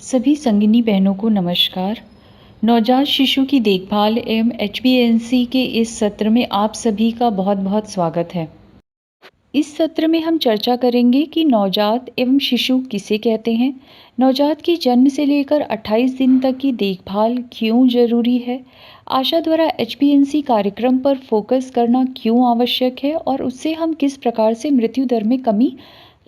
सभी संगिनी बहनों को नमस्कार। नवजात शिशु की देखभाल एवं एचबीएनसी के इस सत्र में आप सभी का बहुत-बहुत स्वागत है। इस सत्र में हम चर्चा करेंगे कि नवजात एवं शिशु किसे कहते हैं, नवजात की जन्म से लेकर 28 दिन तक की देखभाल क्यों जरूरी है, आशा द्वारा एचबीएनसी कार्यक्रम पर फोकस करना क्यों आवश्यक है और उससे हम किस प्रकार से मृत्यु दर में कमी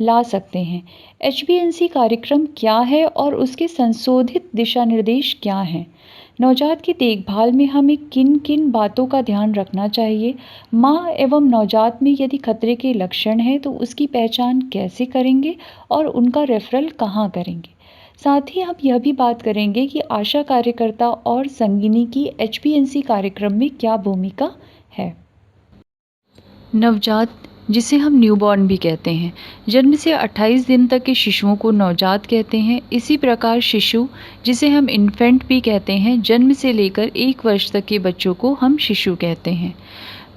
ला सकते हैं। एचबीएनसी कार्यक्रम क्या है और उसके संशोधित दिशा निर्देश क्या हैं। नवजात की देखभाल में हमें किन किन बातों का ध्यान रखना चाहिए, माँ एवं नवजात में यदि खतरे के लक्षण हैं तो उसकी पहचान कैसे करेंगे और उनका रेफरल कहाँ करेंगे। साथ ही हम यह भी बात करेंगे कि आशा कार्यकर्ता और संगिनी की एचबीएनसी कार्यक्रम में क्या भूमिका है। नवजात, जिसे हम न्यूबॉर्न भी कहते हैं, जन्म से 28 दिन तक के शिशुओं को नवजात कहते हैं। इसी प्रकार शिशु, जिसे हम इन्फेंट भी कहते हैं, जन्म से लेकर 1 वर्ष तक के बच्चों को हम शिशु कहते हैं।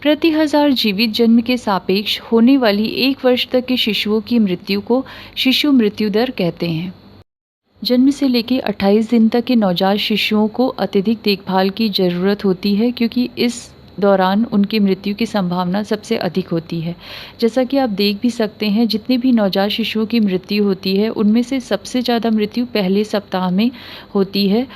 प्रति 1000 जीवित जन्म के सापेक्ष होने वाली 1 वर्ष तक के शिशुओं की मृत्यु को शिशु मृत्यु दर कहते हैं। जन्म से लेकर 28 दिन तक के नवजात शिशुओं को अत्यधिक देखभाल की ज़रूरत होती है, क्योंकि इस दौरान उनकी मृत्यु की संभावना सबसे अधिक होती है। जैसा कि आप देख भी सकते हैं, जितने भी नवजात शिशुओं की मृत्यु होती है उनमें से सबसे ज़्यादा मृत्यु पहले सप्ताह में होती है,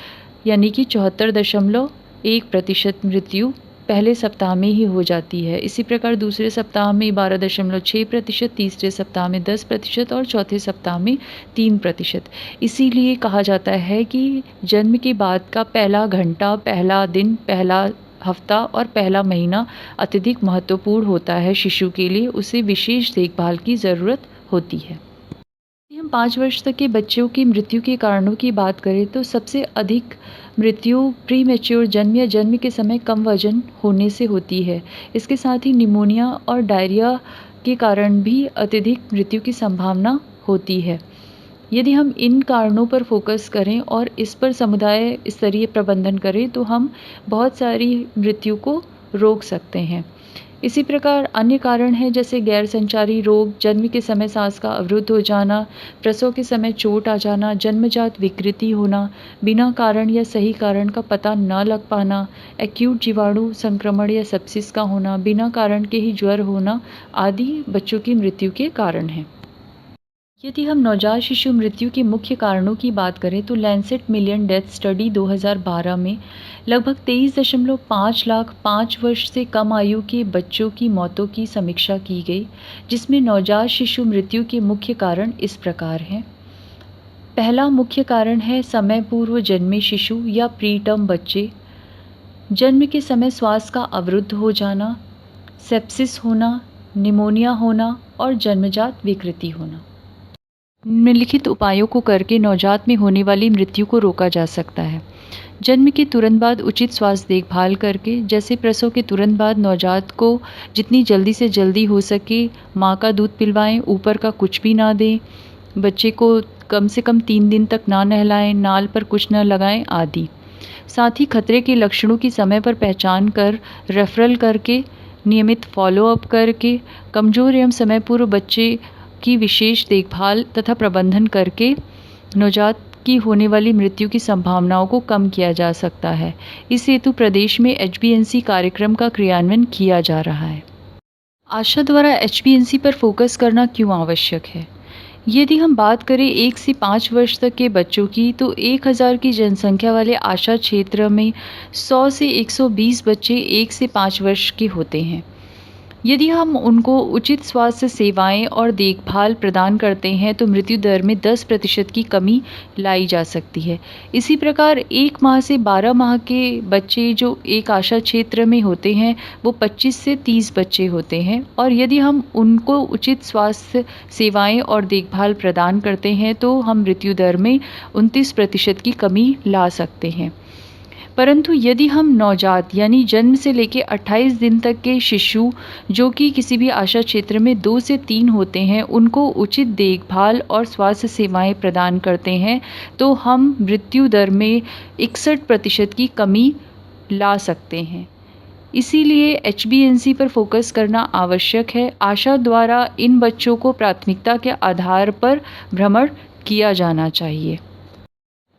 यानी कि 74.1% मृत्यु पहले सप्ताह में ही हो जाती है। इसी प्रकार दूसरे सप्ताह में 12.6%, तीसरे सप्ताह में 10% और चौथे सप्ताह में 3%। इसीलिए कहा जाता है कि जन्म के बाद का पहला घंटा, पहला दिन, पहला हफ्ता और पहला महीना अत्यधिक महत्वपूर्ण होता है शिशु के लिए, उसे विशेष देखभाल की ज़रूरत होती है। यदि हम 5 वर्ष तक के बच्चों की मृत्यु के कारणों की बात करें तो सबसे अधिक मृत्यु प्रीमैच्योर जन्म या जन्म के समय कम वजन होने से होती है। इसके साथ ही निमोनिया और डायरिया के कारण भी अत्यधिक मृत्यु की संभावना होती है। यदि हम इन कारणों पर फोकस करें और इस पर समुदाय स्तरीय प्रबंधन करें तो हम बहुत सारी मृत्यु को रोक सकते हैं। इसी प्रकार अन्य कारण हैं, जैसे गैर संचारी रोग, जन्म के समय सांस का अवरुद्ध हो जाना, प्रसव के समय चोट आ जाना, जन्मजात विकृति होना, बिना कारण या सही कारण का पता न लग पाना, एक्यूट जीवाणु संक्रमण या सेप्सिस का होना, बिना कारण के ही ज्वर होना आदि बच्चों की मृत्यु के कारण हैं। यदि हम नवजात शिशु मृत्यु के मुख्य कारणों की बात करें तो लैंसेट मिलियन डेथ स्टडी 2012 में लगभग 23.5 लाख 5 वर्ष से कम आयु के बच्चों की मौतों की समीक्षा की गई, जिसमें नवजात शिशु मृत्यु के मुख्य कारण इस प्रकार हैं। पहला मुख्य कारण है समय पूर्व जन्मे शिशु या प्रीटर्म बच्चे, जन्म के समय श्वास का अवरुद्ध हो जाना, सेप्सिस होना, निमोनिया होना और जन्मजात विकृति होना। निम्नलिखित उपायों को करके नवजात में होने वाली मृत्यु को रोका जा सकता है। जन्म के तुरंत बाद उचित स्वास्थ्य देखभाल करके, जैसे प्रसव के तुरंत बाद नवजात को जितनी जल्दी से जल्दी हो सके माँ का दूध पिलवाएं, ऊपर का कुछ भी ना दें, बच्चे को कम से कम 3 दिन तक ना नहलाएं, नाल पर कुछ न लगाएं आदि। साथ ही खतरे के लक्षणों की समय पर पहचान कर रेफरल करके, नियमित फॉलोअप करके, कमज़ोर एवं समय पूर्व बच्चे की विशेष देखभाल तथा प्रबंधन करके नवजात की होने वाली मृत्यु की संभावनाओं को कम किया जा सकता है। इस हेतु प्रदेश में एचबीएनसी कार्यक्रम का क्रियान्वयन किया जा रहा है। आशा द्वारा एचबीएनसी पर फोकस करना क्यों आवश्यक है? यदि हम बात करें 1 से 5 वर्ष तक के बच्चों की, तो 1000 की जनसंख्या वाले आशा क्षेत्र में 100 से 120 बच्चे 1 से 5 वर्ष के होते हैं। यदि हम उनको उचित स्वास्थ्य सेवाएं और देखभाल प्रदान करते हैं तो मृत्यु दर में 10% की कमी लाई जा सकती है। इसी प्रकार 1 माह से 12 माह के बच्चे जो एक आशा क्षेत्र में होते हैं वो 25 से 30 बच्चे होते हैं, और यदि हम उनको उचित स्वास्थ्य सेवाएं और देखभाल प्रदान करते हैं तो हम मृत्यु दर में 29% की कमी ला सकते हैं। परंतु यदि हम नवजात यानी जन्म से लेकर 28 दिन तक के शिशु जो कि किसी भी आशा क्षेत्र में 2 से 3 होते हैं, उनको उचित देखभाल और स्वास्थ्य सेवाएं प्रदान करते हैं तो हम मृत्यु दर में 61% की कमी ला सकते हैं। इसीलिए एचबीएनसी पर फोकस करना आवश्यक है। आशा द्वारा इन बच्चों को प्राथमिकता के आधार पर भ्रमण किया जाना चाहिए।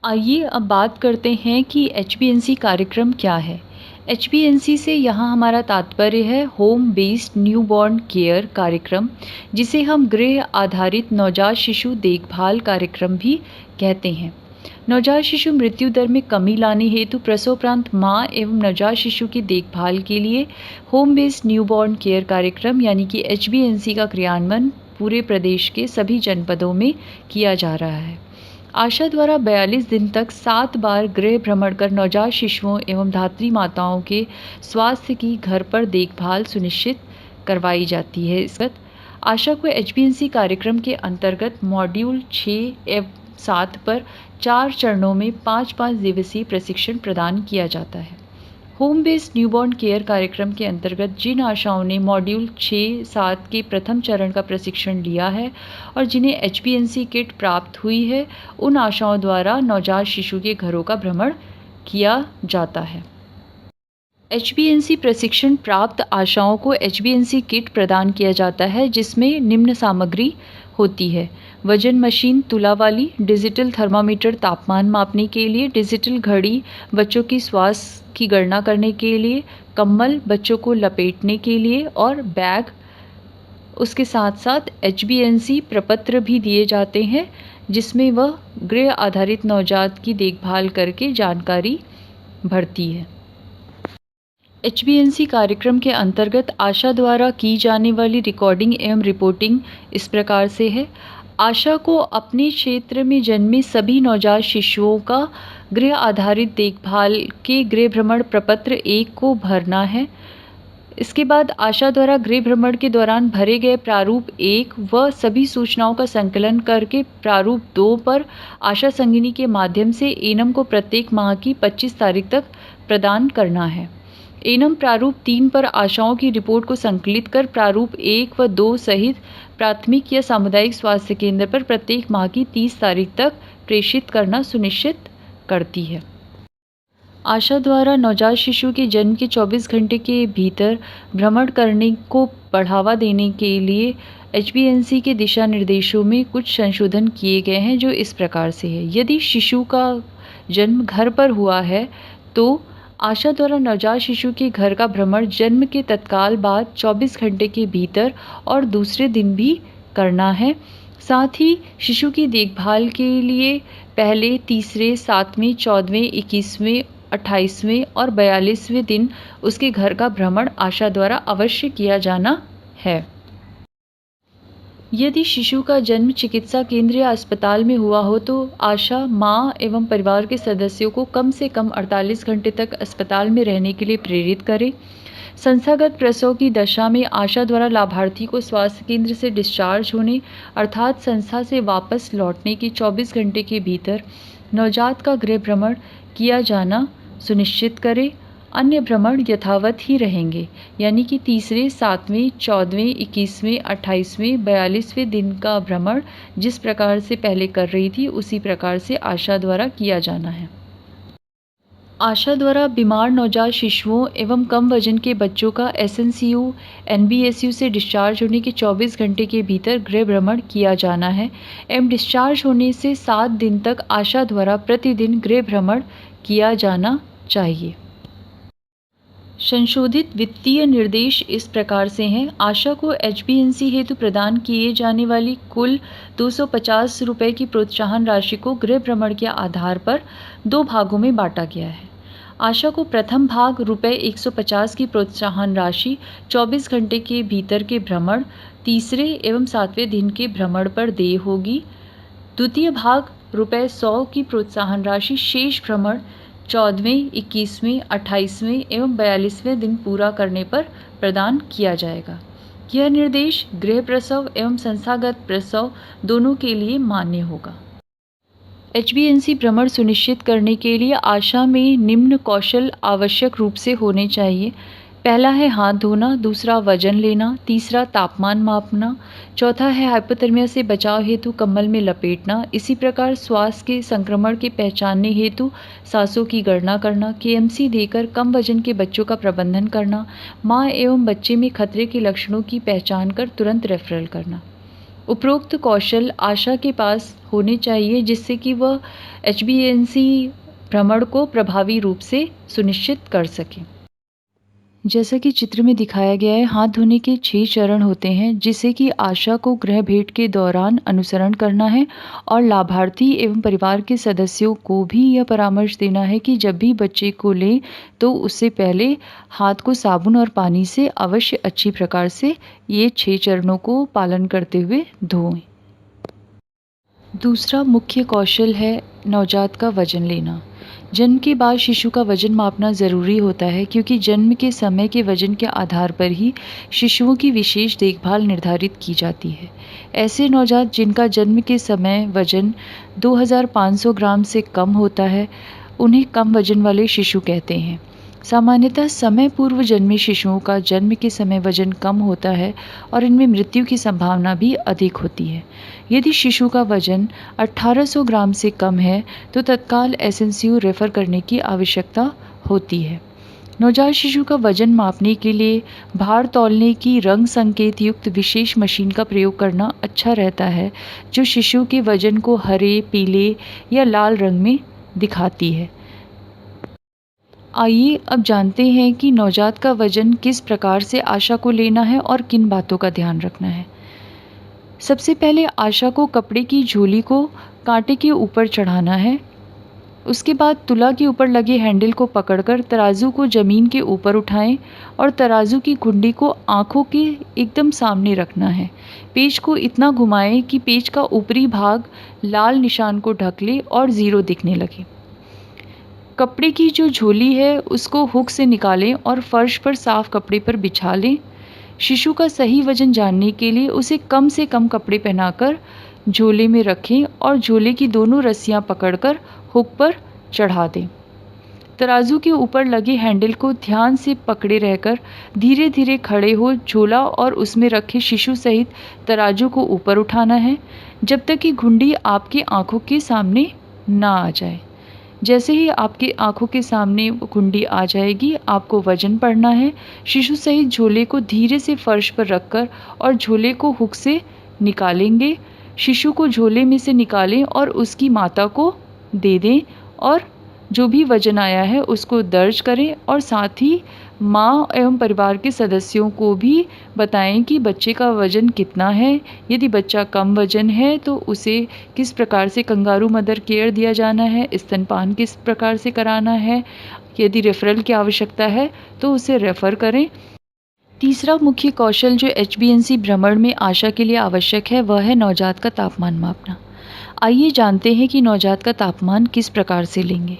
आइए अब बात करते हैं कि एचबीएनसी कार्यक्रम क्या है। एचबीएनसी से यहाँ हमारा तात्पर्य है होम बेस्ड न्यूबॉर्न केयर कार्यक्रम, जिसे हम गृह आधारित नवजात शिशु देखभाल कार्यक्रम भी कहते हैं। नवजात शिशु मृत्यु दर में कमी लाने हेतु प्रसवोपरांत माँ एवं नवजात शिशु की देखभाल के लिए होम बेस्ड न्यूबॉर्न केयर कार्यक्रम यानी कि एचबीएनसी का क्रियान्वयन पूरे प्रदेश के सभी जनपदों में किया जा रहा है। आशा द्वारा 42 दिन तक 7 बार गृह भ्रमण कर नवजात शिशुओं एवं धात्री माताओं के स्वास्थ्य की घर पर देखभाल सुनिश्चित करवाई जाती है। इस आशा को एचबीएनसी कार्यक्रम के अंतर्गत मॉड्यूल 6 एवं 7 पर 4 चरणों में 5-5 दिवसीय प्रशिक्षण प्रदान किया जाता है। होम बेस्ड न्यूबॉर्न केयर कार्यक्रम के अंतर्गत जिन आशाओं ने मॉड्यूल 6-7 के प्रथम चरण का प्रशिक्षण लिया है और जिन्हें एचबीएनसी किट प्राप्त हुई है, उन आशाओं द्वारा नवजात शिशु के घरों का भ्रमण किया जाता है। एचबीएनसी प्रशिक्षण प्राप्त आशाओं को एचबीएनसी किट प्रदान किया जाता है, जिसमें निम्न सामग्री होती है: वजन मशीन तुला वाली, डिजिटल थर्मामीटर तापमान मापने के लिए, डिजिटल घड़ी बच्चों की श्वास की गणना करने के लिए, कंबल बच्चों को लपेटने के लिए और बैग। उसके साथ साथ एचबीएनसी प्रपत्र भी दिए जाते हैं, जिसमें वह गृह आधारित नवजात की देखभाल करके जानकारी भरती है। एचबीएनसी कार्यक्रम के अंतर्गत आशा द्वारा की जाने वाली रिकॉर्डिंग एवं रिपोर्टिंग इस प्रकार से है। आशा को अपने क्षेत्र में जन्मे सभी नवजात शिशुओं का गृह आधारित देखभाल के गृह भ्रमण प्रपत्र 1 को भरना है। इसके बाद आशा द्वारा गृह भ्रमण के दौरान भरे गए प्रारूप 1 व सभी सूचनाओं का संकलन करके प्रारूप 2 पर आशा संगिनी के माध्यम से एनम को प्रत्येक माह की 25 तारीख तक प्रदान करना है। एनम प्रारूप 3 पर आशाओं की रिपोर्ट को संकलित कर प्रारूप 1 व 2 सहित प्राथमिक या सामुदायिक स्वास्थ्य केंद्र पर प्रत्येक माह की 30 तारीख तक प्रेषित करना सुनिश्चित करती है। आशा द्वारा नवजात शिशु के जन्म के 24 घंटे के भीतर भ्रमण करने को बढ़ावा देने के लिए एचबीएनसी के दिशा निर्देशों में कुछ संशोधन किए गए हैं, जो इस प्रकार से है। यदि शिशु का जन्म घर पर हुआ है तो आशा द्वारा नवजात शिशु के घर का भ्रमण जन्म के तत्काल बाद 24 घंटे के भीतर और दूसरे दिन भी करना है। साथ ही शिशु की देखभाल के लिए पहले, तीसरे, 7वें, 14वें, 21वें, 28वें और 42वें दिन उसके घर का भ्रमण आशा द्वारा अवश्य किया जाना है। यदि शिशु का जन्म चिकित्सा केंद्र या अस्पताल में हुआ हो तो आशा माँ एवं परिवार के सदस्यों को कम से कम 48 घंटे तक अस्पताल में रहने के लिए प्रेरित करें। संस्थागत प्रसव की दशा में आशा द्वारा लाभार्थी को स्वास्थ्य केंद्र से डिस्चार्ज होने अर्थात संस्था से वापस लौटने के 24 घंटे के भीतर नवजात का गृह भ्रमण किया जाना सुनिश्चित करें। अन्य भ्रमण यथावत ही रहेंगे, यानी कि तीसरे, 7वें, 14वें, 21वें, 28वें, 42वें दिन का भ्रमण जिस प्रकार से पहले कर रही थी उसी प्रकार से आशा द्वारा किया जाना है। आशा द्वारा बीमार नवजात शिशुओं एवं कम वजन के बच्चों का एसएनसीयू, एनबीएसयू से डिस्चार्ज होने के 24 घंटे के भीतर गृह भ्रमण किया जाना है एवं डिस्चार्ज होने से 7 दिन तक आशा द्वारा प्रतिदिन गृह भ्रमण किया जाना चाहिए। संशोधित वित्तीय निर्देश इस प्रकार से हैं। आशा को एचबीएनसी हेतु प्रदान किए जाने वाली कुल 250 रुपये की प्रोत्साहन राशि को गृह भ्रमण के आधार पर 2 भागों में बांटा गया है। आशा को प्रथम भाग रुपये 150 की प्रोत्साहन राशि 24 घंटे के भीतर के भ्रमण, तीसरे एवं 7वें दिन के भ्रमण पर देय होगी। द्वितीय भाग रुपये 100 की प्रोत्साहन राशि शेष भ्रमण 14वें, 21वें, 28वें एवं 42वें दिन पूरा करने पर प्रदान किया जाएगा। यह निर्देश गृह प्रसव एवं संस्थागत प्रसव दोनों के लिए मान्य होगा। एचबीएनसी भ्रमण सुनिश्चित करने के लिए आशा में निम्न कौशल आवश्यक रूप से होने चाहिए। पहला है हाथ धोना, दूसरा वजन लेना, तीसरा तापमान मापना, चौथा है हाइपोथर्मिया से बचाव हेतु कंबल में लपेटना। इसी प्रकार श्वास के संक्रमण के पहचानने हेतु सांसों की गणना करना, केएमसी देकर कम वजन के बच्चों का प्रबंधन करना, माँ एवं बच्चे में खतरे के लक्षणों की पहचान कर तुरंत रेफरल करना। उपरोक्त कौशल आशा के पास होने चाहिए जिससे कि वह HbA1c भ्रमण को प्रभावी रूप से सुनिश्चित कर सकें। जैसा कि चित्र में दिखाया गया है, हाथ धोने के 6 चरण होते हैं जिसे कि आशा को गृह भेंट के दौरान अनुसरण करना है और लाभार्थी एवं परिवार के सदस्यों को भी यह परामर्श देना है कि जब भी बच्चे को लें तो उससे पहले हाथ को साबुन और पानी से अवश्य अच्छी प्रकार से ये 6 चरणों को पालन करते हुए धोएं। दूसरा मुख्य कौशल है नवजात का वजन लेना। जन्म के बाद शिशु का वजन मापना ज़रूरी होता है क्योंकि जन्म के समय के वजन के आधार पर ही शिशुओं की विशेष देखभाल निर्धारित की जाती है। ऐसे नवजात जिनका जन्म के समय वजन 2500 ग्राम से कम होता है, उन्हें कम वजन वाले शिशु कहते हैं। सामान्यतः समय पूर्व जन्मे शिशुओं का जन्म के समय वजन कम होता है और इनमें मृत्यु की संभावना भी अधिक होती है। यदि शिशु का वजन 1800 ग्राम से कम है तो तत्काल SNCU रेफर करने की आवश्यकता होती है। नवजात शिशु का वजन मापने के लिए भार तौलने की रंग संकेत युक्त विशेष मशीन का प्रयोग करना अच्छा रहता है, जो शिशु के वजन को हरे, पीले या लाल रंग में दिखाती है। आइए अब जानते हैं कि नवजात का वजन किस प्रकार से आशा को लेना है और किन बातों का ध्यान रखना है। सबसे पहले आशा को कपड़े की झोली को कांटे के ऊपर चढ़ाना है। उसके बाद तुला के ऊपर लगे हैंडल को पकड़कर तराजू को ज़मीन के ऊपर उठाएं और तराजू की कुंडी को आँखों के एकदम सामने रखना है। पेच को इतना घुमाएं कि पेच का ऊपरी भाग लाल निशान को ढक ले और 0 दिखने लगे। कपड़े की जो झोली है उसको हुक से निकालें और फर्श पर साफ कपड़े पर बिछा लें। शिशु का सही वजन जानने के लिए उसे कम से कम कपड़े पहनाकर झोले में रखें और झोले की दोनों रस्सियां पकड़कर हुक पर चढ़ा दें। तराजू के ऊपर लगे हैंडल को ध्यान से पकड़े रहकर धीरे धीरे खड़े हो झोला और उसमें रखे शिशु सहित तराजू को ऊपर उठाना है जब तक कि घुंडी आपकी आंखों के सामने ना आ जाए। जैसे ही आपकी आंखों के सामने कुंडी आ जाएगी, आपको वजन पढ़ना है। शिशु सहित झोले को धीरे से फर्श पर रखकर और झोले को हुक से निकालेंगे। शिशु को झोले में से निकालें और उसकी माता को दे दें और जो भी वजन आया है उसको दर्ज करें और साथ ही माँ एवं परिवार के सदस्यों को भी बताएं कि बच्चे का वजन कितना है। यदि बच्चा कम वजन है तो उसे किस प्रकार से कंगारू मदर केयर दिया जाना है, स्तनपान किस प्रकार से कराना है। यदि रेफरल की आवश्यकता है तो उसे रेफ़र करें। तीसरा मुख्य कौशल जो HbA1c भ्रमण में आशा के लिए आवश्यक है वह है नवजात का तापमान मापना। आइए जानते हैं कि नवजात का तापमान किस प्रकार से लेंगे।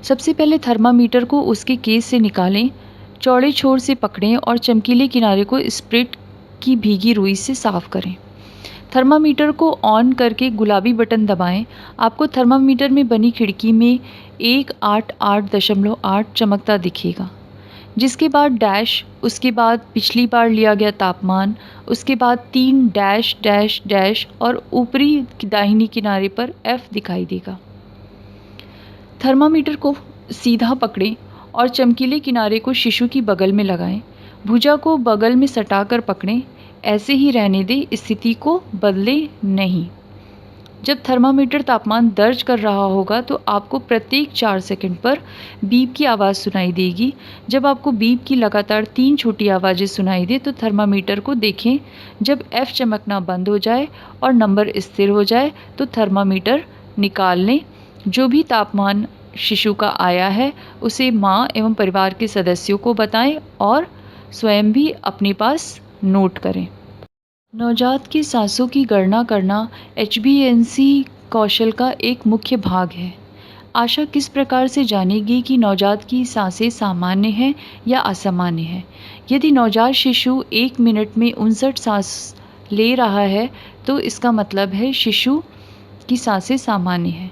सबसे पहले थर्मामीटर को उसके केस से निकालें, चौड़े छोर से पकड़ें और चमकीले किनारे को स्प्रिट की भीगी रुई से साफ करें। थर्मामीटर को ऑन करके गुलाबी बटन दबाएं। आपको थर्मामीटर में बनी खिड़की में 188.8 चमकता दिखेगा, जिसके बाद डैश, उसके बाद पिछली बार लिया गया तापमान, उसके बाद 3 डैश डैश डैश और ऊपरी दाहिनी किनारे पर F दिखाई देगा। थर्मामीटर को सीधा पकड़ें और चमकीले किनारे को शिशु की बगल में लगाएं। भुजा को बगल में सटाकर पकड़ें, ऐसे ही रहने दें, स्थिति को बदलें नहीं। जब थर्मामीटर तापमान दर्ज कर रहा होगा तो आपको प्रत्येक 4 सेकंड पर बीप की आवाज़ सुनाई देगी। जब आपको बीप की लगातार 3 छोटी आवाज़ें सुनाई दे तो थर्मामीटर को देखें। जब F चमकना बंद हो जाए और नंबर स्थिर हो जाए तो थर्मामीटर निकाल लें। जो भी तापमान शिशु का आया है उसे माँ एवं परिवार के सदस्यों को बताएं और स्वयं भी अपने पास नोट करें। नवजात की सांसों की गणना करना HbA1c कौशल का एक मुख्य भाग है। आशा किस प्रकार से जानेगी कि नवजात की सांसें सामान्य हैं या असामान्य हैं। यदि नवजात शिशु 1 मिनट में 59 सांस ले रहा है तो इसका मतलब है शिशु की सांसें सामान्य हैं।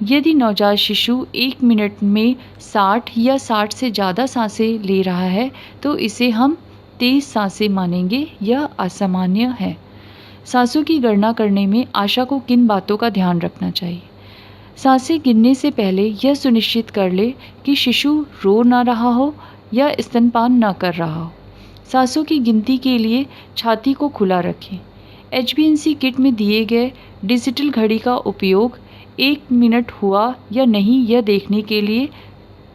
यदि नवजात शिशु 1 मिनट में 60 या 60 से ज़्यादा सांसें ले रहा है तो इसे हम तेज़ सांसें मानेंगे, यह असामान्य है। सांसों की गणना करने में आशा को किन बातों का ध्यान रखना चाहिए। सांसें गिनने से पहले यह सुनिश्चित कर ले कि शिशु रो ना रहा हो या स्तनपान न कर रहा हो। सांसों की गिनती के लिए छाती को खुला रखें। HbA1c किट में दिए गए डिजिटल घड़ी का उपयोग 1 मिनट हुआ या नहीं यह देखने के लिए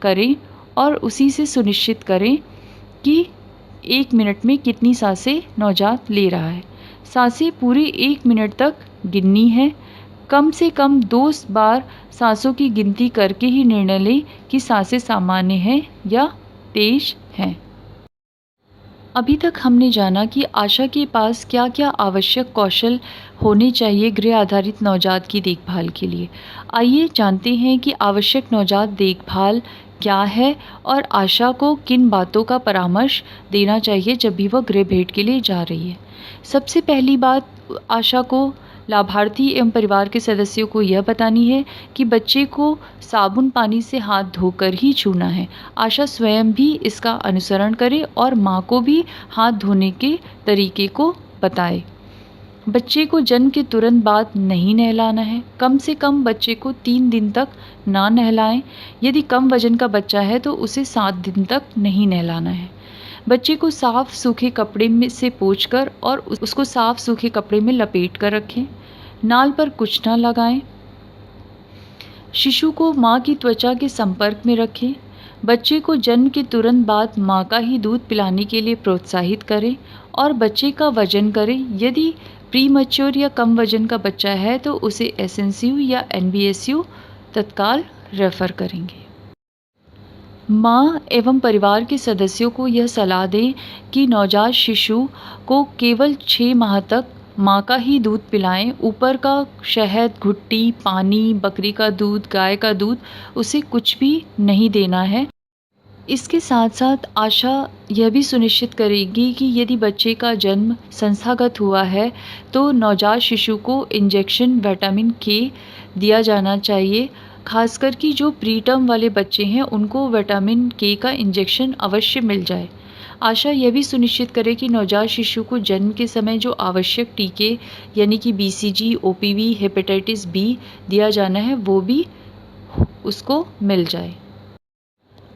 करें और उसी से सुनिश्चित करें कि 1 मिनट में कितनी सांसें नवजात ले रहा है। सांसें पूरे 1 मिनट तक गिननी है। कम से कम 2 बार सांसों की गिनती करके ही निर्णय लें कि सांसें सामान्य हैं या तेज हैं। अभी तक हमने जाना कि आशा के पास क्या क्या आवश्यक कौशल होने चाहिए गृह आधारित नवजात की देखभाल के लिए। आइए जानते हैं कि आवश्यक नवजात देखभाल क्या है और आशा को किन बातों का परामर्श देना चाहिए जब भी वह गृह भेंट के लिए जा रही है। सबसे पहली बात, आशा को लाभार्थी एवं परिवार के सदस्यों को यह बतानी है कि बच्चे को साबुन पानी से हाथ धोकर ही छूना है। आशा स्वयं भी इसका अनुसरण करे और माँ को भी हाथ धोने के तरीके को बताए। बच्चे को जन्म के तुरंत बाद नहीं नहलाना है। कम से कम बच्चे को 3 दिन तक ना नहलाएं। यदि कम वजन का बच्चा है तो उसे 7 दिन तक नहीं नहलाना है। बच्चे को साफ़ सूखे कपड़े में से पोंछकर और उसको साफ़ सूखे कपड़े में लपेट कर रखें। नाल पर कुछ ना लगाएं। शिशु को माँ की त्वचा के संपर्क में रखें। बच्चे को जन्म के तुरंत बाद माँ का ही दूध पिलाने के लिए प्रोत्साहित करें और बच्चे का वजन करें। यदि प्रीमैच्योर या कम वजन का बच्चा है तो उसे SNCU या NBSU तत्काल रेफ़र करेंगे। माँ एवं परिवार के सदस्यों को यह सलाह दें कि नवजात शिशु को केवल 6 माह तक माँ का ही दूध पिलाएं। ऊपर का शहद, घुट्टी, पानी, बकरी का दूध, गाय का दूध उसे कुछ भी नहीं देना है। इसके साथ साथ आशा यह भी सुनिश्चित करेगी कि यदि बच्चे का जन्म संस्थागत हुआ है तो नवजात शिशु को इंजेक्शन विटामिन K दिया जाना चाहिए। खासकर कि जो प्री टर्म वाले बच्चे हैं उनको विटामिन K का इंजेक्शन अवश्य मिल जाए। आशा यह भी सुनिश्चित करे कि नवजात शिशु को जन्म के समय जो आवश्यक टीके यानी कि BCG, OPV, हेपेटाइटिस B दिया जाना है वो भी उसको मिल जाए।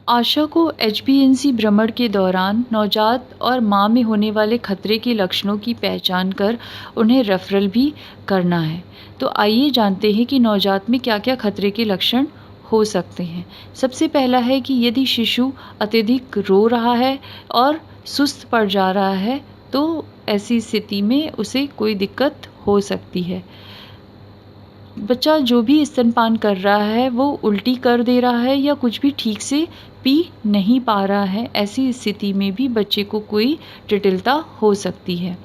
आशा को HbA1c भ्रमण के दौरान नवजात और माँ में होने वाले खतरे के लक्षणों की पहचान कर उन्हें रेफरल भी करना है। तो आइए जानते हैं कि नवजात में क्या क्या खतरे के लक्षण हो सकते हैं। सबसे पहला है कि यदि शिशु अत्यधिक रो रहा है और सुस्त पड़ जा रहा है तो ऐसी स्थिति में उसे कोई दिक्कत हो सकती है। बच्चा जो भी स्तनपान कर रहा है वो उल्टी कर दे रहा है या कुछ भी ठीक से पी नहीं पा रहा है, ऐसी स्थिति में भी बच्चे को कोई जटिलता हो सकती है।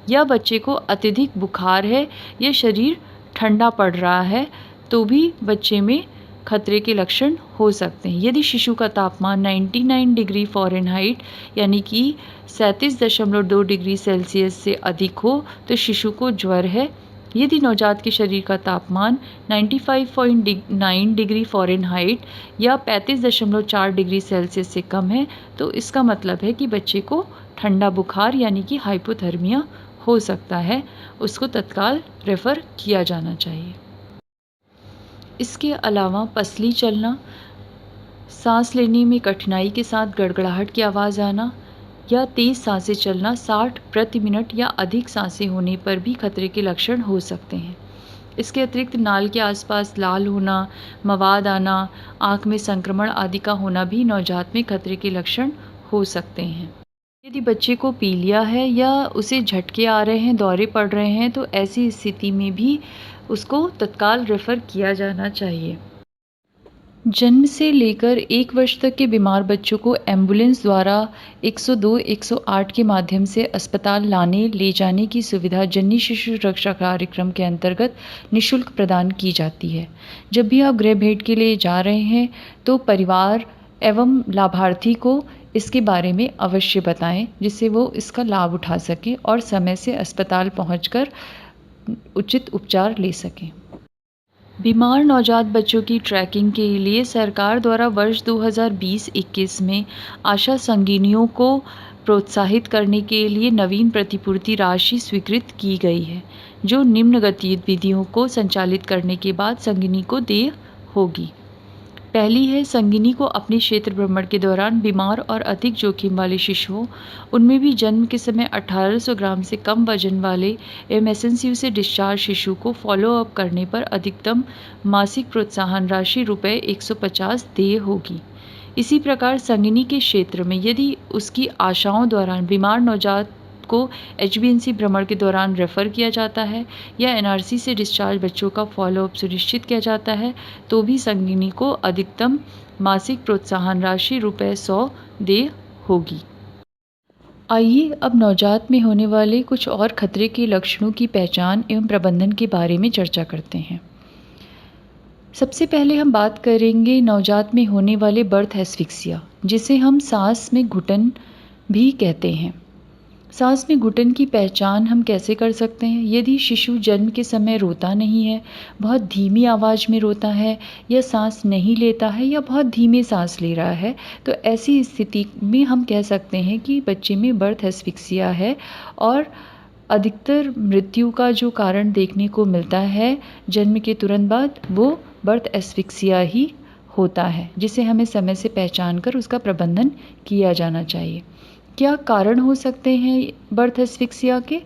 या बच्चे को अत्यधिक बुखार है या शरीर ठंडा पड़ रहा है तो भी बच्चे में खतरे के लक्षण हो सकते हैं। यदि शिशु का तापमान 99 डिग्री फ़ारेनहाइट यानी कि 37.2 डिग्री सेल्सियस से अधिक हो तो शिशु को ज्वर है। यदि नवजात के शरीर का तापमान 95.9 डिग्री फ़ारेनहाइट या 35.4 डिग्री सेल्सियस से कम है तो इसका मतलब है कि बच्चे को ठंडा बुखार यानी कि हाइपोथर्मिया हो सकता है, उसको तत्काल रेफ़र किया जाना चाहिए। इसके अलावा पसली चलना, सांस लेने में कठिनाई के साथ गड़गड़ाहट की आवाज़ आना या तेज़ सांसें चलना 60 प्रति मिनट या अधिक सांसें होने पर भी खतरे के लक्षण हो सकते हैं। इसके अतिरिक्त नाल के आसपास लाल होना, मवाद आना, आँख में संक्रमण आदि का होना भी नवजात में खतरे के लक्षण हो सकते हैं। यदि बच्चे को पीलिया है या उसे झटके आ रहे हैं, दौरे पड़ रहे हैं तो ऐसी स्थिति में भी उसको तत्काल रेफ़र किया जाना चाहिए। जन्म से लेकर 1 वर्ष तक के बीमार बच्चों को एम्बुलेंस द्वारा 102, 108 के माध्यम से अस्पताल लाने ले जाने की सुविधा जननी शिशु रक्षा कार्यक्रम के अंतर्गत निःशुल्क प्रदान की जाती है। जब भी आप गृह भेंट के लिए जा रहे हैं तो परिवार एवं लाभार्थी को इसके बारे में अवश्य बताएं जिससे वो इसका लाभ उठा सकें और समय से अस्पताल पहुंचकर उचित उपचार ले सकें। बीमार नवजात बच्चों की ट्रैकिंग के लिए सरकार द्वारा वर्ष 2020-21 में आशा संगिनियों को प्रोत्साहित करने के लिए नवीन प्रतिपूर्ति राशि स्वीकृत की गई है, जो निम्न गतिविधियों को संचालित करने के बाद संगिनी को देय होगी। पहली है, संगिनी को अपने क्षेत्र भ्रमण के दौरान बीमार और अधिक जोखिम वाले शिशुओं, उनमें भी जन्म के समय 1800 ग्राम से कम वजन वाले एमएसएनसीयू से डिस्चार्ज शिशु को फॉलोअप करने पर अधिकतम मासिक प्रोत्साहन राशि रुपये 150 देय होगी। इसी प्रकार संगिनी के क्षेत्र में यदि उसकी आशाओं दौरान बीमार नवजात को एचबीएनसी भ्रमण के दौरान रेफ़र किया जाता है या एनआरसी से डिस्चार्ज बच्चों का फॉलोअप सुनिश्चित किया जाता है, तो भी संगिनी को अधिकतम मासिक प्रोत्साहन राशि रुपये 100 देय होगी। आइए अब नवजात में होने वाले कुछ और खतरे के लक्षणों की पहचान एवं प्रबंधन के बारे में चर्चा करते हैं। सबसे पहले हम बात करेंगे नवजात में होने वाले बर्थ एस्फिक्सिया, जिसे हम सांस में घुटन भी कहते हैं। सांस में घुटन की पहचान हम कैसे कर सकते हैं? यदि शिशु जन्म के समय रोता नहीं है, बहुत धीमी आवाज़ में रोता है या सांस नहीं लेता है या बहुत धीमे सांस ले रहा है, तो ऐसी स्थिति में हम कह सकते हैं कि बच्चे में बर्थ एस्फिक्सिया है। और अधिकतर मृत्यु का जो कारण देखने को मिलता है जन्म के तुरंत बाद, वो बर्थ एस्फिक्सिया ही होता है, जिसे हमें समय से पहचान कर उसका प्रबंधन किया जाना चाहिए। क्या कारण हो सकते हैं बर्थ एस्फिक्सिया के?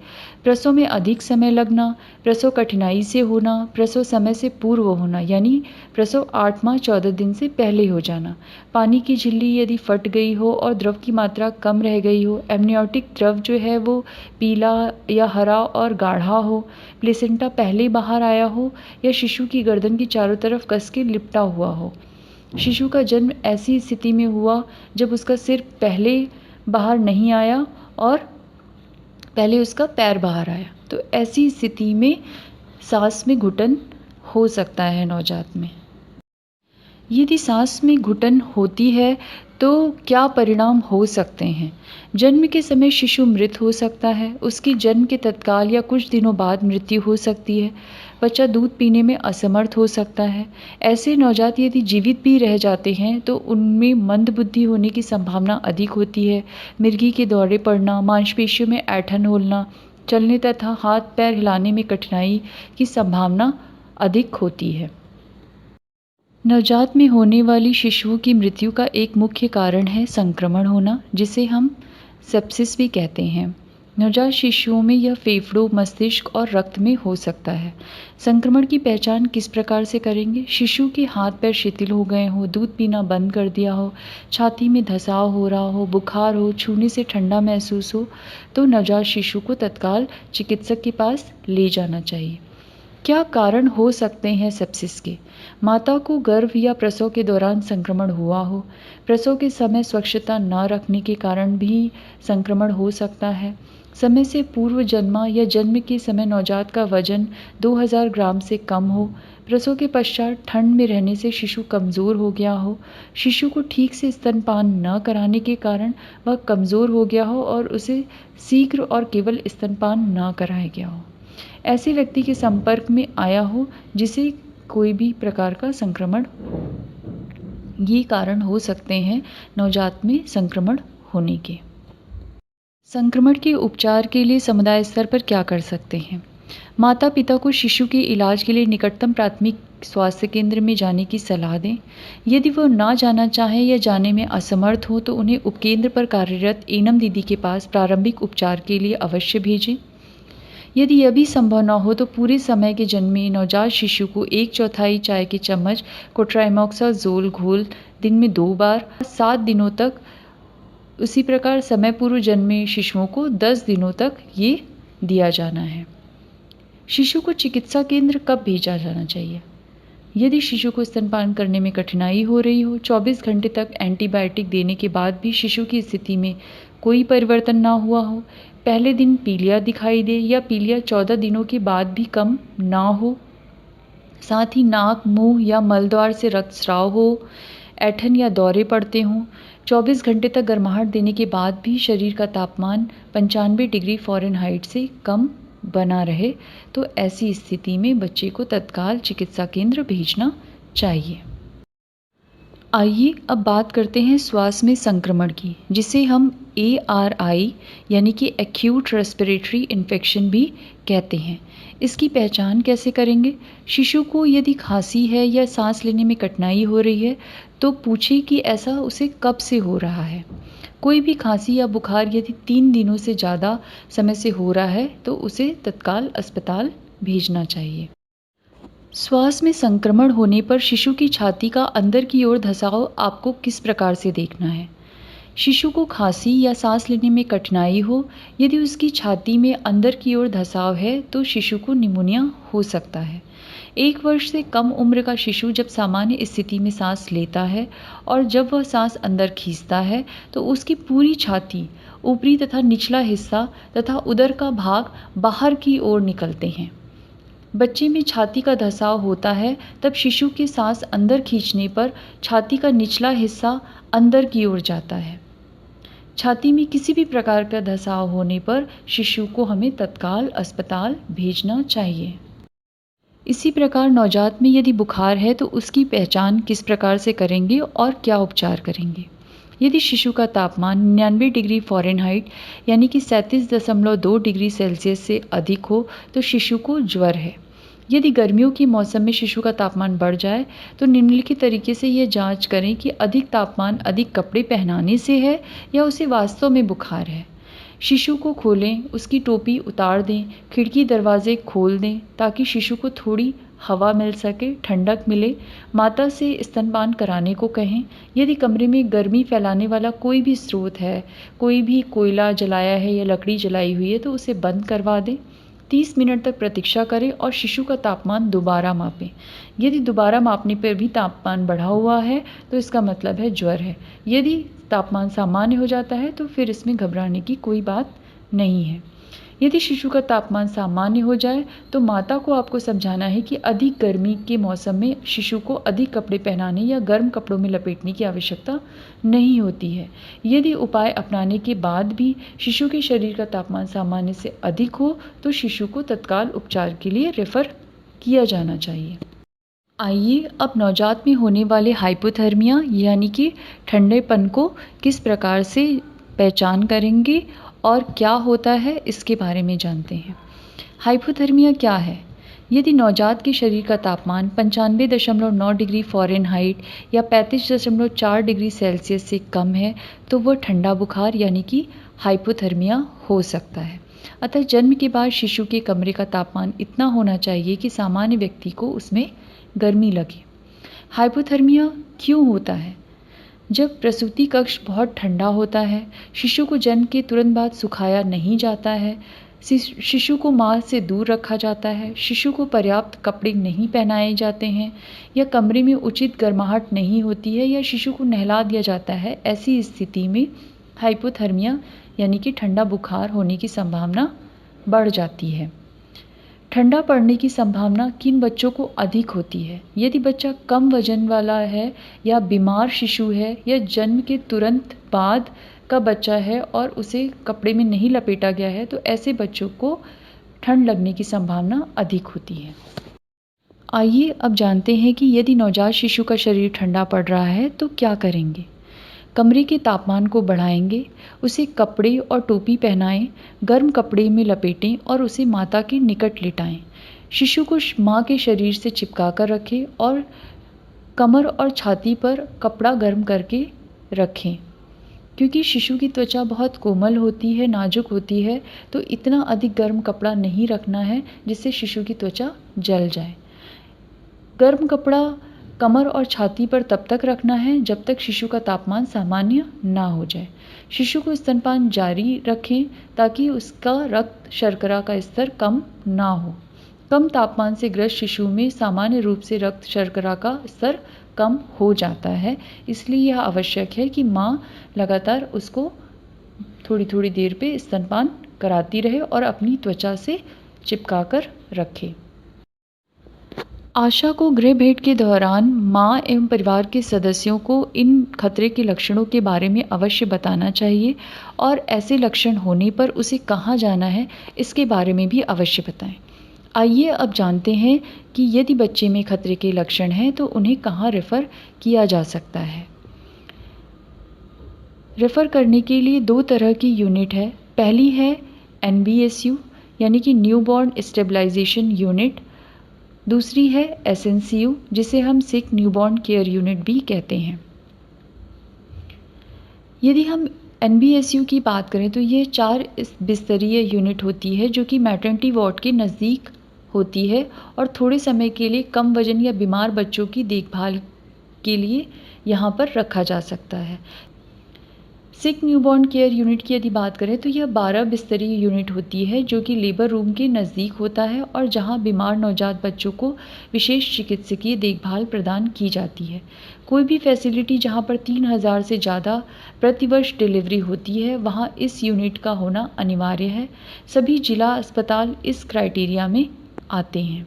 प्रसव में अधिक समय लगना, प्रसव कठिनाई से होना, प्रसव समय से पूर्व होना यानी प्रसव 8 माह 14 दिन से पहले हो जाना, पानी की झिल्ली यदि फट गई हो और द्रव की मात्रा कम रह गई हो, एमनियोटिक द्रव जो है वो पीला या हरा और गाढ़ा हो, प्लेसेंटा पहले बाहर आया हो या शिशु की गर्दन की चारों तरफ कस के लिपटा हुआ हो। शिशु का जन्म ऐसी स्थिति में हुआ जब उसका सिर पहले बाहर नहीं आया और पहले उसका पैर बाहर आया, तो ऐसी स्थिति में सांस में घुटन हो सकता है नवजात में। यदि सांस में घुटन होती है तो क्या परिणाम हो सकते हैं? जन्म के समय शिशु मृत हो सकता है, उसकी जन्म के तत्काल या कुछ दिनों बाद मृत्यु हो सकती है, बच्चा दूध पीने में असमर्थ हो सकता है। ऐसे नवजात यदि जीवित भी रह जाते हैं तो उनमें मंदबुद्धि होने की संभावना अधिक होती है, मिर्गी के दौरे पड़ना, मांसपेशियों में ऐंठन होना, चलने तथा हाथ पैर हिलाने में कठिनाई की संभावना अधिक होती है। नवजात में होने वाली शिशुओं की मृत्यु का एक मुख्य कारण है संक्रमण होना, जिसे हम सेप्सिस भी कहते हैं। नवजात शिशुओं में यह फेफड़ों, मस्तिष्क और रक्त में हो सकता है। संक्रमण की पहचान किस प्रकार से करेंगे? शिशु के हाथ पैर शिथिल हो गए हो, दूध पीना बंद कर दिया हो, छाती में धसाव हो रहा हो, बुखार हो, छूने से ठंडा महसूस हो, तो नवजात शिशु को तत्काल चिकित्सक के पास ले जाना चाहिए। क्या कारण हो सकते हैं सेप्सिस के? माता को गर्भ या प्रसव के दौरान संक्रमण हुआ हो, प्रसव के समय स्वच्छता न रखने के कारण भी संक्रमण हो सकता है, समय से पूर्व जन्मा या जन्म के समय नवजात का वजन 2000 ग्राम से कम हो, प्रसव के पश्चात ठंड में रहने से शिशु कमज़ोर हो गया हो, शिशु को ठीक से स्तनपान न कराने के कारण वह कमज़ोर हो गया हो और उसे शीघ्र और केवल स्तनपान न कराया गया हो, ऐसे व्यक्ति के संपर्क में आया हो जिसे कोई भी प्रकार का संक्रमण हो। ये कारण हो सकते हैं नवजात में संक्रमण होने के। संक्रमण के उपचार के लिए समुदाय स्तर पर क्या कर सकते हैं? माता पिता को शिशु के इलाज के लिए निकटतम प्राथमिक स्वास्थ्य केंद्र में जाने की सलाह दें। यदि वो ना जाना चाहें या जाने में असमर्थ हो तो उन्हें उपकेंद्र पर कार्यरत एनम दीदी के पास प्रारंभिक उपचार के लिए अवश्य भेजें। यदि यह भी संभव न हो तो पूरे समय के जन्मे नवजात शिशु को 1/4 चाय के चम्मच कोट्राइमोक्साजोल घोल दिन में 2 बार 7 दिनों तक, उसी प्रकार समय पूर्व जन्मे शिशुओं को 10 दिनों तक ये दिया जाना है। शिशु को चिकित्सा केंद्र कब भेजा जाना चाहिए? यदि शिशु को स्तनपान करने में कठिनाई हो रही हो, 24 घंटे तक एंटीबायोटिक देने के बाद भी शिशु की स्थिति में कोई परिवर्तन ना हुआ हो, पहले दिन पीलिया दिखाई दे या पीलिया 14 दिनों के बाद भी कम ना हो, साथ ही नाक, मुंह या मलद्वार से रक्तस्राव हो, ऐंठन या दौरे पड़ते हों, 24 घंटे तक गर्माहट देने के बाद भी शरीर का तापमान 95 डिग्री फ़ारेनहाइट से कम बना रहे, तो ऐसी स्थिति में बच्चे को तत्काल चिकित्सा केंद्र भेजना चाहिए। आइए अब बात करते हैं श्वास में संक्रमण की, जिसे हम ARI यानी कि एक्यूट रेस्पिरेटरी इन्फेक्शन भी कहते हैं। इसकी पहचान कैसे करेंगे? शिशु को यदि खांसी है या सांस लेने में कठिनाई हो रही है तो पूछें कि ऐसा उसे कब से हो रहा है। कोई भी खांसी या बुखार यदि 3 दिनों से ज़्यादा समय से हो रहा है तो उसे तत्काल अस्पताल भेजना चाहिए। श्वास में संक्रमण होने पर शिशु की छाती का अंदर की ओर धंसाव आपको किस प्रकार से देखना है? शिशु को खांसी या सांस लेने में कठिनाई हो, यदि उसकी छाती में अंदर की ओर धंसाव है तो शिशु को निमोनिया हो सकता है। 1 वर्ष से कम उम्र का शिशु जब सामान्य स्थिति में सांस लेता है और जब वह सांस अंदर खींचता है तो उसकी पूरी छाती, ऊपरी तथा निचला हिस्सा तथा उदर का भाग बाहर की ओर निकलते हैं। बच्चे में छाती का धंसाव होता है तब शिशु के सांस अंदर खींचने पर छाती का निचला हिस्सा अंदर की ओर जाता है। छाती में किसी भी प्रकार का धंसाव होने पर शिशु को हमें तत्काल अस्पताल भेजना चाहिए। इसी प्रकार नवजात में यदि बुखार है तो उसकी पहचान किस प्रकार से करेंगे और क्या उपचार करेंगे? यदि शिशु का तापमान 99 डिग्री फ़ारेनहाइट यानी कि 37.2 डिग्री सेल्सियस से अधिक हो तो शिशु को ज्वर है। यदि गर्मियों के मौसम में शिशु का तापमान बढ़ जाए तो निम्नलिखित तरीके से यह जांच करें कि अधिक तापमान अधिक कपड़े पहनाने से है या उसे वास्तव में बुखार है। शिशु को खोलें, उसकी टोपी उतार दें, खिड़की दरवाजे खोल दें ताकि शिशु को थोड़ी हवा मिल सके, ठंडक मिले। माता से स्तनपान कराने को कहें। यदि कमरे में गर्मी फैलाने वाला कोई भी स्रोत है, कोई भी कोयला जलाया है या लकड़ी जलाई हुई है तो उसे बंद करवा दें। 30 मिनट तक प्रतीक्षा करें और शिशु का तापमान दोबारा मापें। यदि दोबारा मापने पर भी तापमान बढ़ा हुआ है तो इसका मतलब है ज्वर है। यदि तापमान सामान्य हो जाता है तो फिर इसमें घबराने की कोई बात नहीं है। यदि शिशु का तापमान सामान्य हो जाए तो माता को आपको समझाना है कि अधिक गर्मी के मौसम में शिशु को अधिक कपड़े पहनाने या गर्म कपड़ों में लपेटने की आवश्यकता नहीं होती है। यदि उपाय अपनाने के बाद भी शिशु के शरीर का तापमान सामान्य से अधिक हो तो शिशु को तत्काल उपचार के लिए रेफर किया जाना चाहिए। आइए अब नवजात में होने वाले हाइपोथर्मिया यानी कि ठंडेपन को किस प्रकार से पहचान करेंगे और क्या होता है इसके बारे में जानते हैं। हाइपोथर्मिया क्या है? यदि नवजात के शरीर का तापमान 95.9 डिग्री फ़ारेनहाइट या 35.4 डिग्री सेल्सियस से कम है तो वह ठंडा बुखार यानी कि हाइपोथर्मिया हो सकता है। अतः जन्म के बाद शिशु के कमरे का तापमान इतना होना चाहिए कि सामान्य व्यक्ति को उसमें गर्मी लगे। हाइपोथर्मिया क्यों होता है? जब प्रसूति कक्ष बहुत ठंडा होता है, शिशु को जन्म के तुरंत बाद सुखाया नहीं जाता है, शिशु को मां से दूर रखा जाता है, शिशु को पर्याप्त कपड़े नहीं पहनाए जाते हैं या कमरे में उचित गर्माहट नहीं होती है या शिशु को नहला दिया जाता है, ऐसी स्थिति में हाइपोथर्मिया यानी कि ठंडा बुखार होने की संभावना बढ़ जाती है। ठंडा पड़ने की संभावना किन बच्चों को अधिक होती है? यदि बच्चा कम वजन वाला है या बीमार शिशु है या जन्म के तुरंत बाद का बच्चा है और उसे कपड़े में नहीं लपेटा गया है तो ऐसे बच्चों को ठंड लगने की संभावना अधिक होती है। आइए अब जानते हैं कि यदि नवजात शिशु का शरीर ठंडा पड़ रहा है तो क्या करेंगे। कमरे के तापमान को बढ़ाएंगे, उसे कपड़े और टोपी पहनाएं, गर्म कपड़े में लपेटें और उसे माता के निकट लिटाएं। शिशु को मां के शरीर से चिपका कर रखें और कमर और छाती पर कपड़ा गर्म करके रखें। क्योंकि शिशु की त्वचा बहुत कोमल होती है, नाजुक होती है, तो इतना अधिक गर्म कपड़ा नहीं रखना है जिससे शिशु की त्वचा जल जाए। गर्म कपड़ा कमर और छाती पर तब तक रखना है जब तक शिशु का तापमान सामान्य ना हो जाए। शिशु को स्तनपान जारी रखें ताकि उसका रक्त शर्करा का स्तर कम ना हो। कम तापमान से ग्रस्त शिशु में सामान्य रूप से रक्त शर्करा का स्तर कम हो जाता है, इसलिए यह आवश्यक है कि माँ लगातार उसको थोड़ी थोड़ी देर पे स्तनपान कराती रहे और अपनी त्वचा से चिपका कर रखे। आशा को गृह भेंट के दौरान माँ एवं परिवार के सदस्यों को इन खतरे के लक्षणों के बारे में अवश्य बताना चाहिए और ऐसे लक्षण होने पर उसे कहाँ जाना है इसके बारे में भी अवश्य बताएं। आइए अब जानते हैं कि यदि बच्चे में खतरे के लक्षण हैं तो उन्हें कहाँ रेफ़र किया जा सकता है। रेफ़र करने के लिए 2 तरह की यूनिट है। पहली है NBSU यानी कि न्यूबॉर्न स्टेबलाइजेशन यूनिट, दूसरी है SNCU जिसे हम सिक न्यूबॉर्न केयर यूनिट भी कहते हैं। यदि हम NBSU की बात करें तो ये 4 बिस्तरीय यूनिट होती है जो कि मैटरनिटी वार्ड के नज़दीक होती है और थोड़े समय के लिए कम वज़न या बीमार बच्चों की देखभाल के लिए यहाँ पर रखा जा सकता है। सिक न्यूबॉर्न केयर यूनिट की यदि बात करें तो यह 12 बिस्तरीय यूनिट होती है जो कि लेबर रूम के नज़दीक होता है और जहाँ बीमार नवजात बच्चों को विशेष चिकित्सकीय देखभाल प्रदान की जाती है। कोई भी फैसिलिटी जहाँ पर 3000 से ज़्यादा प्रतिवर्ष डिलीवरी होती है वहाँ इस यूनिट का होना अनिवार्य है। सभी जिला अस्पताल इस क्राइटेरिया में आते हैं।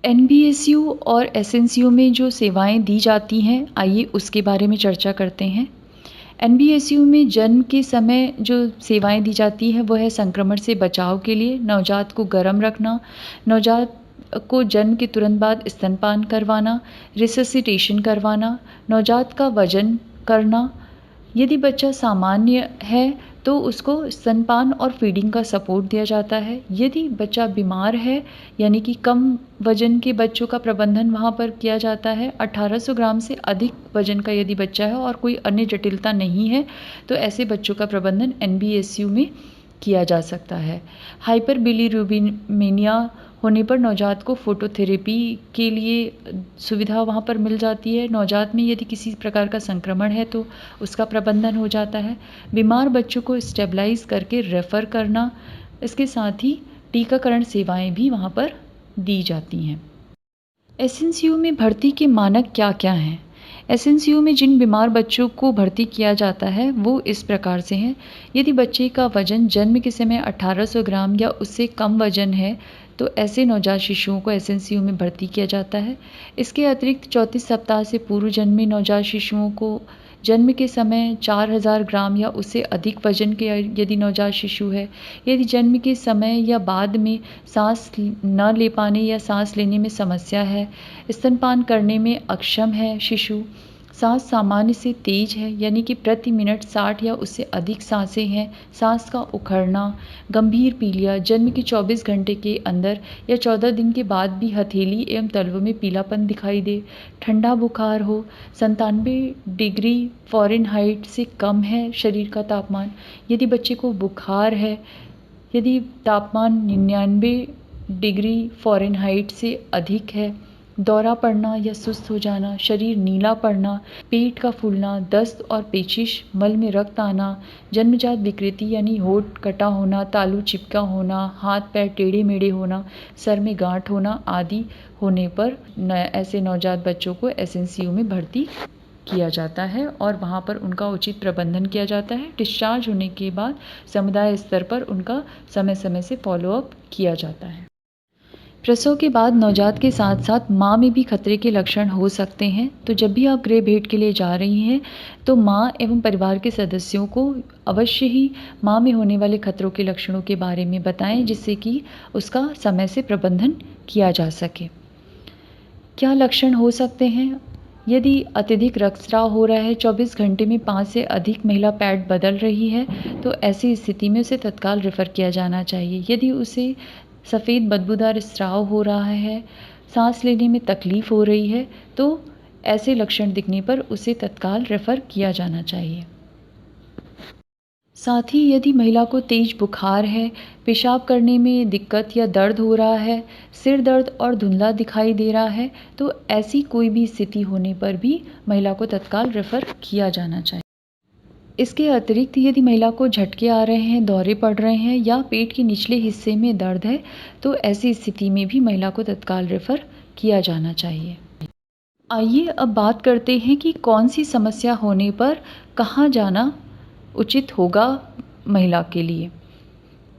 NBSU और SNCU में जो सेवाएं दी जाती हैं, आइए उसके बारे में चर्चा करते हैं। NBSU में जन्म के समय जो सेवाएं दी जाती हैं वो है संक्रमण से बचाव के लिए नवजात को गर्म रखना, नवजात को जन्म के तुरंत बाद स्तनपान करवाना, रिससिटेशन करवाना, नवजात का वजन करना। यदि बच्चा सामान्य है तो उसको स्तनपान और फीडिंग का सपोर्ट दिया जाता है। यदि बच्चा बीमार है यानी कि कम वज़न के बच्चों का प्रबंधन वहाँ पर किया जाता है। 1800 ग्राम से अधिक वज़न का यदि बच्चा है और कोई अन्य जटिलता नहीं है तो ऐसे बच्चों का प्रबंधन NBSU में किया जा सकता है। हाइपर बिलीरुबिनेमिया होने पर नवजात को फोटोथेरेपी के लिए सुविधा वहाँ पर मिल जाती है। नवजात में यदि किसी प्रकार का संक्रमण है तो उसका प्रबंधन हो जाता है। बीमार बच्चों को स्टेबलाइज करके रेफ़र करना, इसके साथ ही टीकाकरण सेवाएं भी वहाँ पर दी जाती हैं। SNCU में भर्ती के मानक क्या-क्या हैं? SNCU में जिन बीमार बच्चों को भर्ती किया जाता है वो इस प्रकार से हैं। यदि बच्चे का वज़न जन्म के समय 1800 ग्राम या उससे कम वज़न है तो ऐसे नवजात शिशुओं को SNCU में भर्ती किया जाता है। इसके अतिरिक्त 34 सप्ताह से पूर्व जन्मे नवजात शिशुओं को जन्म के समय 4000 ग्राम या उससे अधिक वज़न के यदि नवजात शिशु है, यदि जन्म के समय या बाद में सांस न ले पाने या सांस लेने में समस्या है, स्तनपान करने में अक्षम है शिशु, सांस सामान्य से तेज है यानी कि प्रति मिनट 60 या उससे अधिक सांसें हैं, सांस का उखड़ना, गंभीर पीलिया, जन्म के 24 घंटे के अंदर या 14 दिन के बाद भी हथेली एवं तलवों में पीलापन दिखाई दे, ठंडा बुखार हो, 97 डिग्री फ़ारेनहाइट से कम है शरीर का तापमान, यदि बच्चे को बुखार है, यदि तापमान 99 डिग्री फ़ारेनहाइट से अधिक है, दौरा पड़ना या सुस्त हो जाना, शरीर नीला पड़ना, पेट का फूलना, दस्त और पेचिश, मल में रक्त आना, जन्मजात विकृति यानी होंठ कटा होना, तालू चिपका होना, हाथ पैर टेढ़े मेढ़े होना, सर में गांठ होना आदि होने पर ऐसे नवजात बच्चों को SNCU में भर्ती किया जाता है और वहाँ पर उनका उचित प्रबंधन किया जाता है। डिस्चार्ज होने के बाद समुदाय स्तर पर उनका समय समय से फॉलोअप किया जाता है। प्रसव के बाद नवजात के साथ साथ माँ में भी खतरे के लक्षण हो सकते हैं, तो जब भी आप गृह भेंट के लिए जा रही हैं तो माँ एवं परिवार के सदस्यों को अवश्य ही माँ में होने वाले खतरों के लक्षणों के बारे में बताएं जिससे कि उसका समय से प्रबंधन किया जा सके। क्या लक्षण हो सकते हैं? यदि अत्यधिक रक्तस्राव हो रहा है, 24 घंटे में 5 से अधिक महिला पैड बदल रही है तो ऐसी स्थिति में उसे तत्काल रेफ़र किया जाना चाहिए। यदि उसे सफ़ेद बदबूदार स्राव हो रहा है, सांस लेने में तकलीफ़ हो रही है तो ऐसे लक्षण दिखने पर उसे तत्काल रेफ़र किया जाना चाहिए। साथ ही यदि महिला को तेज बुखार है, पेशाब करने में दिक्कत या दर्द हो रहा है, सिर दर्द और धुंधला दिखाई दे रहा है तो ऐसी कोई भी स्थिति होने पर भी महिला को तत्काल रेफ़र किया जाना चाहिए। इसके अतिरिक्त यदि महिला को झटके आ रहे हैं, दौरे पड़ रहे हैं या पेट के निचले हिस्से में दर्द है तो ऐसी स्थिति में भी महिला को तत्काल रेफ़र किया जाना चाहिए। आइए अब बात करते हैं कि कौन सी समस्या होने पर कहाँ जाना उचित होगा महिला के लिए।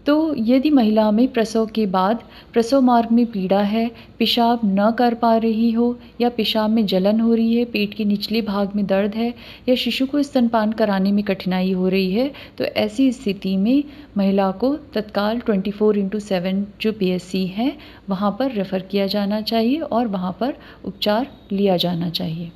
तो यदि महिला में प्रसव के बाद प्रसव मार्ग में पीड़ा है, पेशाब न कर पा रही हो या पेशाब में जलन हो रही है, पेट के निचले भाग में दर्द है या शिशु को स्तनपान कराने में कठिनाई हो रही है तो ऐसी स्थिति में महिला को तत्काल 24/7 जो PSC है वहाँ पर रेफ़र किया जाना चाहिए और वहाँ पर उपचार लिया जाना चाहिए।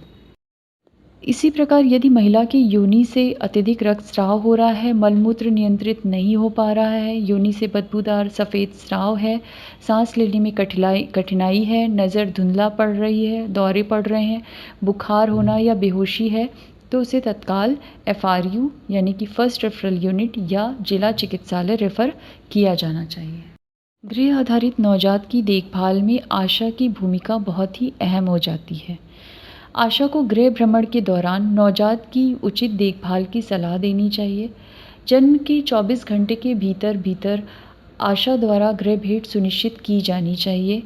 इसी प्रकार यदि महिला की योनि से अत्यधिक रक्तस्राव हो रहा है, मलमूत्र नियंत्रित नहीं हो पा रहा है, योनि से बदबूदार सफ़ेद स्राव है, सांस लेने में कठिनाई है, नज़र धुंधला पड़ रही है, दौरे पड़ रहे हैं, बुखार होना या बेहोशी है, तो उसे तत्काल FRU यानी कि फर्स्ट रेफरल यूनिट या जिला चिकित्सालय रेफ़र किया जाना चाहिए। गृह आधारित नवजात की देखभाल में आशा की भूमिका बहुत ही अहम हो जाती है। आशा को गृह भ्रमण के दौरान नवजात की उचित देखभाल की सलाह देनी चाहिए। जन्म के 24 घंटे के भीतर आशा द्वारा गृह भेंट सुनिश्चित की जानी चाहिए।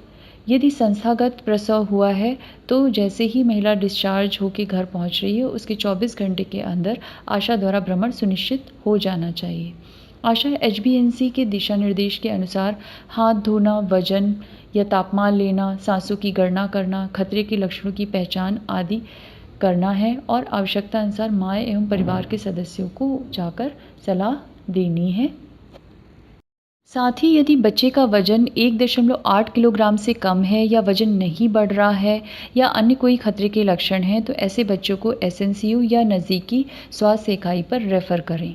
यदि संस्थागत प्रसव हुआ है तो जैसे ही महिला डिस्चार्ज होकर घर पहुंच रही है उसके 24 घंटे के अंदर आशा द्वारा भ्रमण सुनिश्चित हो जाना चाहिए। आशा HbA1c के दिशा निर्देश के अनुसार हाथ धोना, वजन या तापमान लेना, सांसों की गणना करना, खतरे के लक्षणों की पहचान आदि करना है और आवश्यकता अनुसार माँ एवं परिवार के सदस्यों को जाकर सलाह देनी है। साथ ही यदि बच्चे का वजन 1.8 किलोग्राम से कम है या वजन नहीं बढ़ रहा है या अन्य कोई खतरे के लक्षण हैं तो ऐसे बच्चों को SNCU या नज़दीकी स्वास्थ्य इकाई पर रेफ़र करें।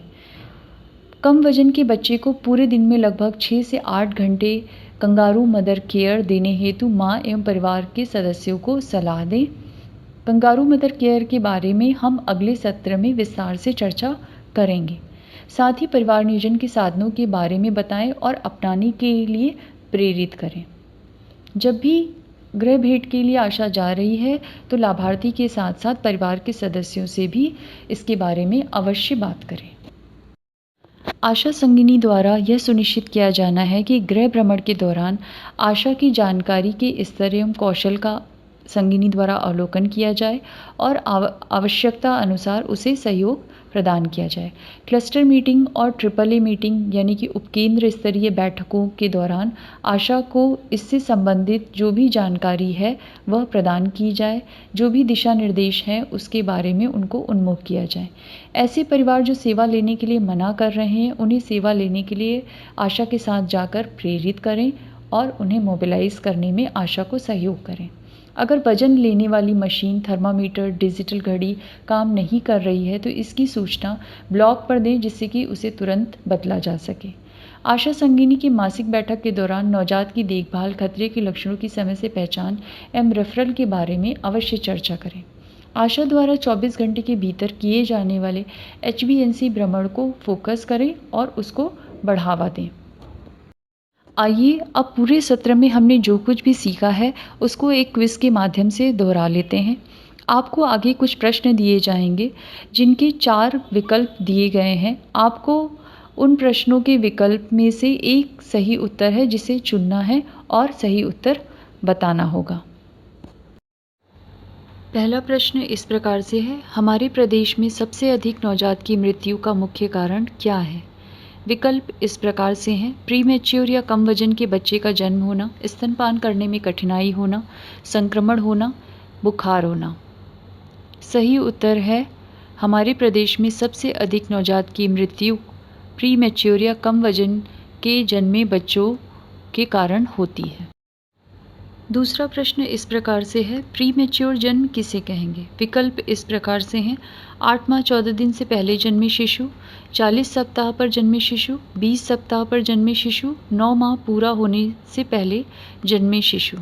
कम वजन के बच्चे को पूरे दिन में लगभग 6 से 8 घंटे कंगारू मदर केयर देने हेतु माँ एवं परिवार के सदस्यों को सलाह दें। कंगारू मदर केयर के बारे में हम अगले सत्र में विस्तार से चर्चा करेंगे। साथ ही परिवार नियोजन के साधनों के बारे में बताएं और अपनाने के लिए प्रेरित करें। जब भी गृह भेंट के लिए आशा जा रही है तो लाभार्थी के साथ साथ परिवार के सदस्यों से भी इसके बारे में अवश्य बात करें। आशा संगिनी द्वारा यह सुनिश्चित किया जाना है कि गृह भ्रमण के दौरान आशा की जानकारी के स्तर एवं कौशल का संगिनी द्वारा अवलोकन किया जाए और आवश्यकता अनुसार उसे सहयोग प्रदान किया जाए। क्लस्टर मीटिंग और AAA मीटिंग यानी कि उपकेंद्र स्तरीय बैठकों के दौरान आशा को इससे संबंधित जो भी जानकारी है वह प्रदान की जाए। जो भी दिशा निर्देश हैं उसके बारे में उनको उन्मुख किया जाए। ऐसे परिवार जो सेवा लेने के लिए मना कर रहे हैं उन्हें सेवा लेने के लिए आशा के साथ जाकर प्रेरित करें और उन्हें मोबिलाइज़ करने में आशा को सहयोग करें। अगर वजन लेने वाली मशीन, थर्मामीटर, डिजिटल घड़ी काम नहीं कर रही है तो इसकी सूचना ब्लॉक पर दें जिससे कि उसे तुरंत बदला जा सके। आशा संगिनी की मासिक बैठक के दौरान नवजात की देखभाल, खतरे के लक्षणों की समय से पहचान एवं रेफरल के बारे में अवश्य चर्चा करें। आशा द्वारा 24 घंटे के भीतर किए जाने वाले HbA1c भ्रमण को फोकस करें और उसको बढ़ावा दें। आइए अब पूरे सत्र में हमने जो कुछ भी सीखा है उसको एक क्विज़ के माध्यम से दोहरा लेते हैं। आपको आगे कुछ प्रश्न दिए जाएंगे जिनके 4 विकल्प दिए गए हैं। आपको उन प्रश्नों के विकल्प में से एक सही उत्तर है जिसे चुनना है और सही उत्तर बताना होगा। पहला प्रश्न इस प्रकार से है, हमारे प्रदेश में सबसे अधिक नवजात की मृत्यु का मुख्य कारण क्या है? विकल्प इस प्रकार से हैं, प्रीमेच्योर या कम वजन के बच्चे का जन्म होना, स्तनपान करने में कठिनाई होना, संक्रमण होना, बुखार होना। सही उत्तर है, हमारे प्रदेश में सबसे अधिक नवजात की मृत्यु प्रीमेच्योर या कम वजन के जन्मे बच्चों के कारण होती है। दूसरा प्रश्न इस प्रकार से है, प्रीमेच्योर जन्म किसे कहेंगे? विकल्प इस प्रकार से हैं, 8 माह 14 दिन से पहले जन्मे शिशु, 40 सप्ताह पर जन्मे शिशु, 20 सप्ताह पर जन्मे शिशु, 9 माह पूरा होने से पहले जन्मे शिशु।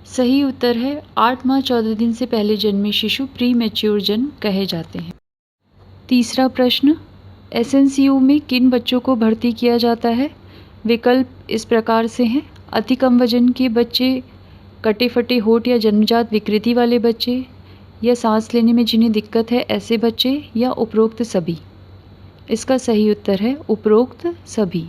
सही उत्तर है, 8 माह 14 दिन से पहले जन्मे शिशु प्रीमेच्योर जन्म कहे जाते हैं। तीसरा प्रश्न, SNCU में किन बच्चों को भर्ती किया जाता है? विकल्प इस प्रकार से हैं, अति कम वजन के बच्चे, कटे फटे होठ या जन्मजात विकृति वाले बच्चे, या सांस लेने में जिन्हें दिक्कत है ऐसे बच्चे, या उपरोक्त सभी। इसका सही उत्तर है उपरोक्त सभी।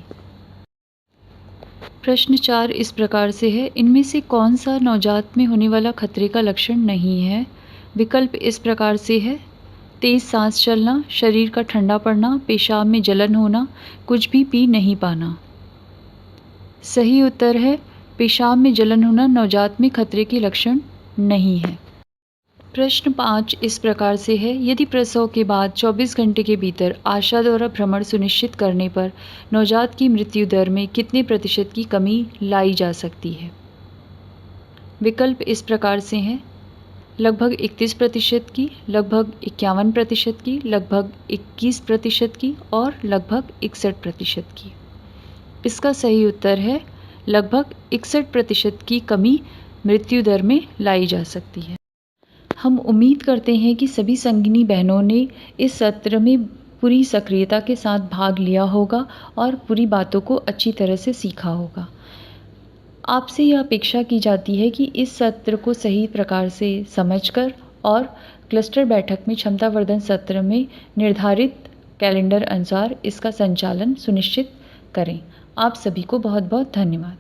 प्रश्न 4 इस प्रकार से है, इनमें से कौन सा नवजात में होने वाला खतरे का लक्षण नहीं है? विकल्प इस प्रकार से है, तेज़ सांस चलना, शरीर का ठंडा पड़ना, पेशाब में जलन होना, कुछ भी पी नहीं पाना। सही उत्तर है, पेशाब में जलन होना नवजात में खतरे के लक्षण नहीं है। प्रश्न 5 इस प्रकार से है, यदि प्रसव के बाद 24 घंटे के भीतर आशा द्वारा भ्रमण सुनिश्चित करने पर नवजात की मृत्यु दर में कितने प्रतिशत की कमी लाई जा सकती है? विकल्प इस प्रकार से हैं, लगभग 31% की, लगभग 51% की, लगभग 21% की और लगभग 61% की। इसका सही उत्तर है लगभग 61% की कमी मृत्यु दर में लाई जा सकती है। हम उम्मीद करते हैं कि सभी संगिनी बहनों ने इस सत्र में पूरी सक्रियता के साथ भाग लिया होगा और पूरी बातों को अच्छी तरह से सीखा होगा। आपसे यह अपेक्षा की जाती है कि इस सत्र को सही प्रकार से समझकर और क्लस्टर बैठक में क्षमतावर्धन सत्र में निर्धारित कैलेंडर अनुसार इसका संचालन सुनिश्चित करें। आप सभी को बहुत बहुत धन्यवाद।